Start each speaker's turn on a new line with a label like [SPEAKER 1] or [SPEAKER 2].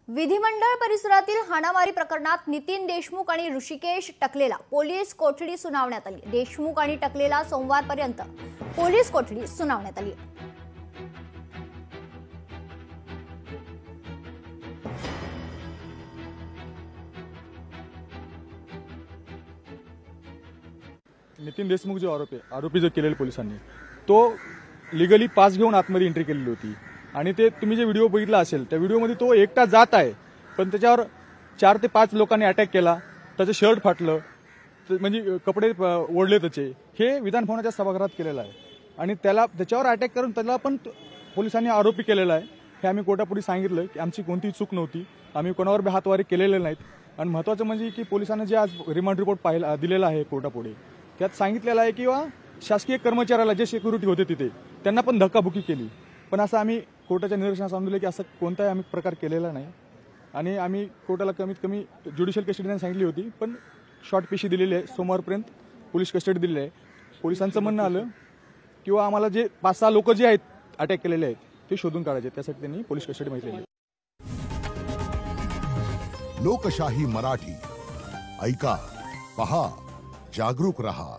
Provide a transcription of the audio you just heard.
[SPEAKER 1] विधिमंडळ परिसरातील हाणामारी प्रकरणात नितीन देशमुख आणि ऋषिकेश टकलेला पोलीस कोठडी सुनावण्यात आली। देशमुख आणि टकलेला सोमवारपर्यंत पोलीस कोठडी सुनावण्यात आली।
[SPEAKER 2] नितीन देशमुख जो आरोपी जो केलेला पोलिसांनी तो लीगली पास घेऊन आतमध्ये एंट्री केलेली होती आणि ते तुम्ही जे व्हिडिओ बघितला असेल त्या व्हिडिओमध्ये तो एकटा जात आहे, पण त्याच्यावर 4 ते 5 लोकांनी अटॅक केला, त्याचं शर्ट फाटलं, म्हणजे कपडे ओढले त्याचे। हे विधान भवनाच्या सभागृहात केलेलं आहे आणि त्याच्यावर अटॅक करून त्याला पण पोलिसांनी आरोपी केलेला आहे। हे आम्ही कोर्टापुढे सांगितलं की आमची कोणतीही चूक नव्हती, आम्ही कोणावर बी हातवारे केलेले नाहीत। आणि महत्त्वाचं म्हणजे की पोलिसांनी जे आज रिमांड रिपोर्ट दिलेला आहे कोर्टापुढे, त्यात सांगितलेलं आहे की शासकीय कर्मचाऱ्याला जे सिक्युरिटी होते तिथे त्यांना पण धक्काबुक्की केली, पण असं आम्ही कोर्टाच्या निदर्शनास आणलं की असं कोणताही आम्ही प्रकार केलेला नाही। आणि आम्ही कोर्टाला कमीत कमी ज्युडिशियल कस्टडी सांगितली होती, पण शॉर्ट पेशी दिलेली आहे, सोमवारपर्यंत पोलीस कस्टडी दिलेली आहे। पोलिसांचं म्हणणं आलं किंवा आम्हाला जे 5-6 लोक जे आहेत अटॅक केलेले आहेत ते शोधून काढायचे, त्यासाठी त्यांनी पोलीस कस्टडी मागितली आहे।
[SPEAKER 3] लोकशाही मराठी ऐका, पहा, जागरूक रहा।